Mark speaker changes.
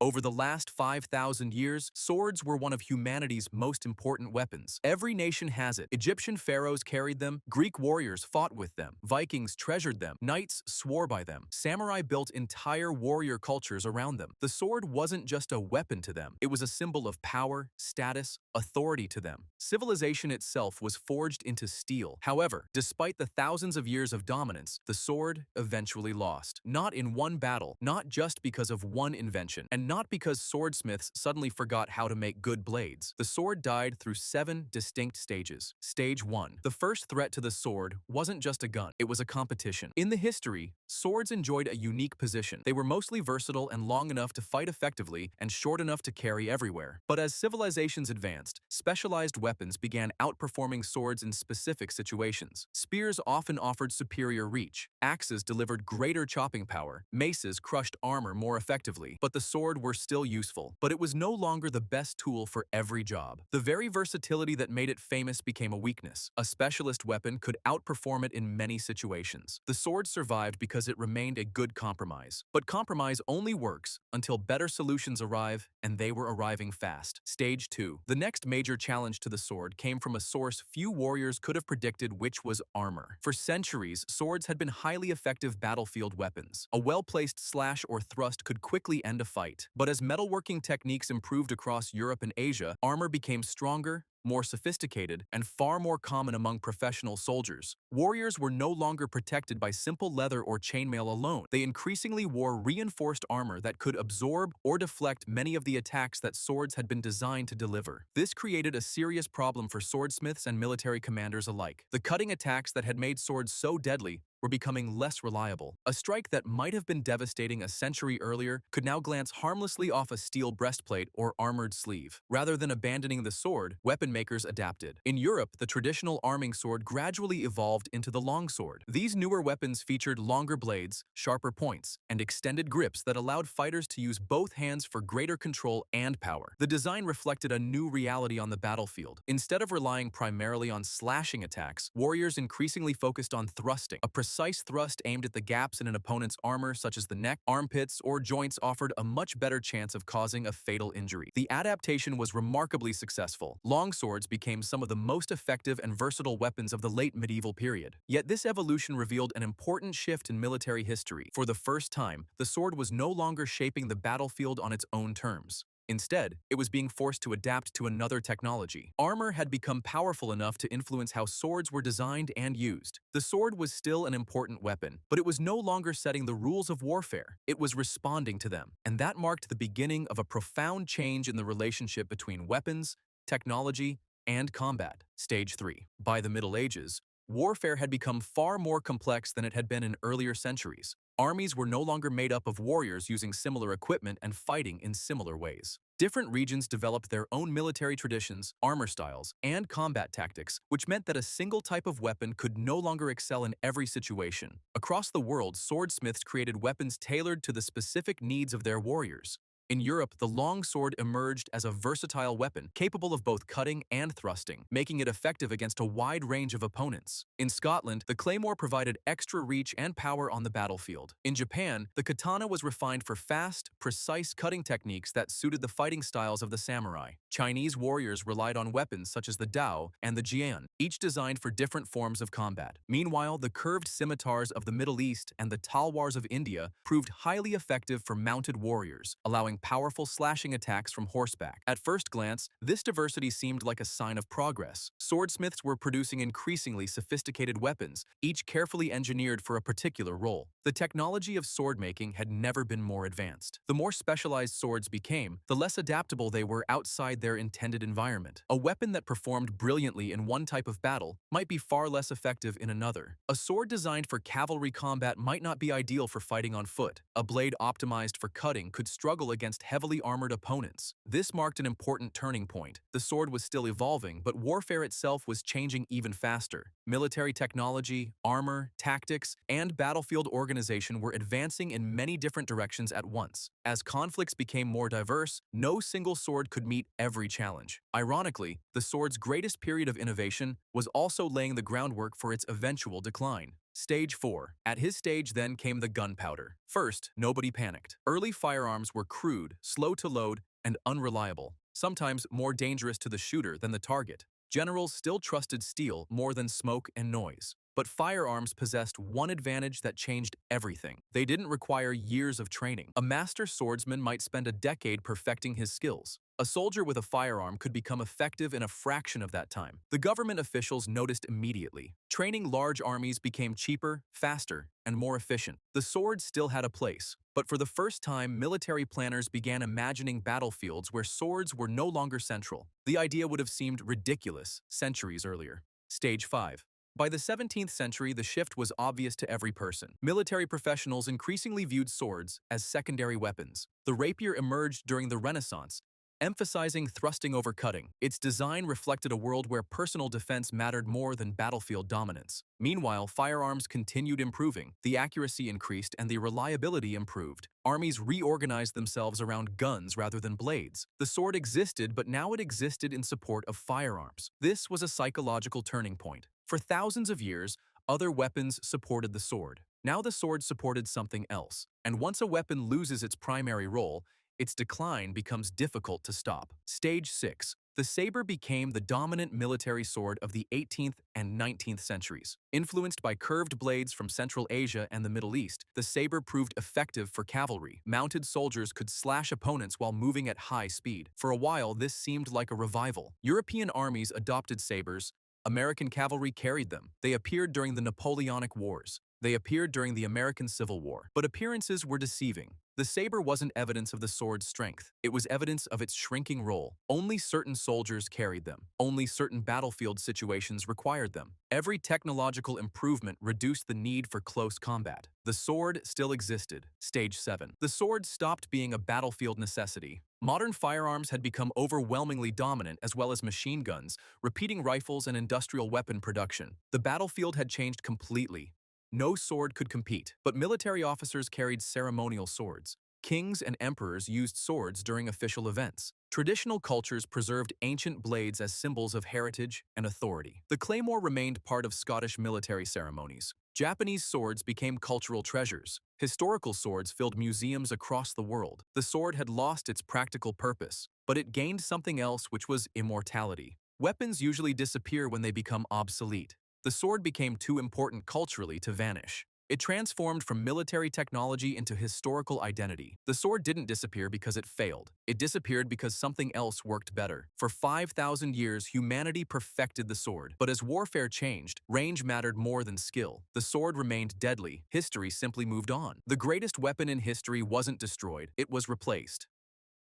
Speaker 1: Over the last 5,000 years, swords were one of humanity's most important weapons. Every nation has it. Egyptian pharaohs carried them, Greek warriors fought with them, Vikings treasured them, knights swore by them, samurai built entire warrior cultures around them. The sword wasn't just a weapon to them, it was a symbol of power, status, authority to them. Civilization itself was forged into steel. However, despite the thousands of years of dominance, the sword eventually lost. Not in one battle, not just because of one invention, and not because swordsmiths suddenly forgot how to make good blades. The sword died through 7 distinct stages. Stage 1. The first threat to the sword wasn't just a gun, it was a competition. In the history, swords enjoyed a unique position. They were mostly versatile and long enough to fight effectively and short enough to carry everywhere. But as civilizations advanced, specialized weapons began outperforming swords in specific situations. Spears often offered superior reach, axes delivered greater chopping power, maces crushed armor more effectively, but the sword were still useful. But it was no longer the best tool for every job. The very versatility that made it famous became a weakness. A specialist weapon could outperform it in many situations. The sword survived because it remained a good compromise. But compromise only works until better solutions arrive, and they were arriving fast. Stage 2. The next major challenge to the sword came from a source few warriors could have predicted, which was armor. For centuries, swords had been highly effective battlefield weapons. A well-placed slash or thrust could quickly end a fight. But as metalworking techniques improved across Europe and Asia, armor became stronger, more sophisticated, and far more common among professional soldiers. Warriors were no longer protected by simple leather or chainmail alone. They increasingly wore reinforced armor that could absorb or deflect many of the attacks that swords had been designed to deliver. This created a serious problem for swordsmiths and military commanders alike. The cutting attacks that had made swords so deadly were becoming less reliable. A strike that might have been devastating a century earlier could now glance harmlessly off a steel breastplate or armored sleeve. Rather than abandoning the sword, weapon makers adapted. In Europe, the traditional arming sword gradually evolved into the longsword. These newer weapons featured longer blades, sharper points, and extended grips that allowed fighters to use both hands for greater control and power. The design reflected a new reality on the battlefield. Instead of relying primarily on slashing attacks, warriors increasingly focused on thrusting. A precise thrust aimed at the gaps in an opponent's armor, such as the neck, armpits, or joints, offered a much better chance of causing a fatal injury. The adaptation was remarkably successful. Longswords became some of the most effective and versatile weapons of the late medieval period. Yet this evolution revealed an important shift in military history. For the first time, the sword was no longer shaping the battlefield on its own terms. Instead, it was being forced to adapt to another technology. Armor had become powerful enough to influence how swords were designed and used. The sword was still an important weapon, but it was no longer setting the rules of warfare. It was responding to them, and that marked the beginning of a profound change in the relationship between weapons, technology, and combat. Stage 3. By the Middle Ages, warfare had become far more complex than it had been in earlier centuries. Armies were no longer made up of warriors using similar equipment and fighting in similar ways. Different regions developed their own military traditions, armor styles, and combat tactics, which meant that a single type of weapon could no longer excel in every situation. Across the world, swordsmiths created weapons tailored to the specific needs of their warriors. In Europe, the long sword emerged as a versatile weapon, capable of both cutting and thrusting, making it effective against a wide range of opponents. In Scotland, the claymore provided extra reach and power on the battlefield. In Japan, the katana was refined for fast, precise cutting techniques that suited the fighting styles of the samurai. Chinese warriors relied on weapons such as the dao and the jian, each designed for different forms of combat. Meanwhile, the curved scimitars of the Middle East and the talwars of India proved highly effective for mounted warriors, allowing powerful slashing attacks from horseback. At first glance, this diversity seemed like a sign of progress. Swordsmiths were producing increasingly sophisticated weapons, each carefully engineered for a particular role. The technology of sword making had never been more advanced. The more specialized swords became, the less adaptable they were outside their intended environment. A weapon that performed brilliantly in one type of battle might be far less effective in another. A sword designed for cavalry combat might not be ideal for fighting on foot. A blade optimized for cutting could struggle against heavily armored opponents. This marked an important turning point. The sword was still evolving, but warfare itself was changing even faster. Military technology, armor, tactics, and battlefield organization were advancing in many different directions at once. As conflicts became more diverse, no single sword could meet every challenge. Ironically, the sword's greatest period of innovation was also laying the groundwork for its eventual decline. Stage 4. At his stage then came the gunpowder. First, nobody panicked. Early firearms were crude, slow to load, and unreliable, sometimes more dangerous to the shooter than the target. Generals still trusted steel more than smoke and noise. But firearms possessed one advantage that changed everything. They didn't require years of training. A master swordsman might spend a decade perfecting his skills. A soldier with a firearm could become effective in a fraction of that time. The government officials noticed immediately. Training large armies became cheaper, faster, and more efficient. The sword still had a place, but for the first time, military planners began imagining battlefields where swords were no longer central. The idea would have seemed ridiculous centuries earlier. Stage 5. By the 17th century, the shift was obvious to every person. Military professionals increasingly viewed swords as secondary weapons. The rapier emerged during the Renaissance, emphasizing thrusting over cutting. Its design reflected a world where personal defense mattered more than battlefield dominance. Meanwhile, firearms continued improving. The accuracy increased and the reliability improved. Armies reorganized themselves around guns rather than blades. The sword existed, but now it existed in support of firearms. This was a psychological turning point. For thousands of years, other weapons supported the sword. Now the sword supported something else. And once a weapon loses its primary role, its decline becomes difficult to stop. Stage 6. The saber became the dominant military sword of the 18th and 19th centuries. Influenced by curved blades from Central Asia and the Middle East, the saber proved effective for cavalry. Mounted soldiers could slash opponents while moving at high speed. For a while, this seemed like a revival. European armies adopted sabers. American cavalry carried them. They appeared during the Napoleonic Wars. They appeared during the American Civil War. But appearances were deceiving. The saber wasn't evidence of the sword's strength. It was evidence of its shrinking role. Only certain soldiers carried them. Only certain battlefield situations required them. Every technological improvement reduced the need for close combat. The sword still existed. Stage 7. The sword stopped being a battlefield necessity. Modern firearms had become overwhelmingly dominant, as well as machine guns, repeating rifles, and industrial weapon production. The battlefield had changed completely. No sword could compete, but military officers carried ceremonial swords. Kings and emperors used swords during official events. Traditional cultures preserved ancient blades as symbols of heritage and authority. The claymore remained part of Scottish military ceremonies. Japanese swords became cultural treasures. Historical swords filled museums across the world. The sword had lost its practical purpose, but it gained something else, which was immortality. Weapons usually disappear when they become obsolete. The sword became too important culturally to vanish. It transformed from military technology into historical identity. The sword didn't disappear because it failed. It disappeared because something else worked better. For 5,000 years, humanity perfected the sword. But as warfare changed, range mattered more than skill. The sword remained deadly. History simply moved on. The greatest weapon in history wasn't destroyed. It was replaced.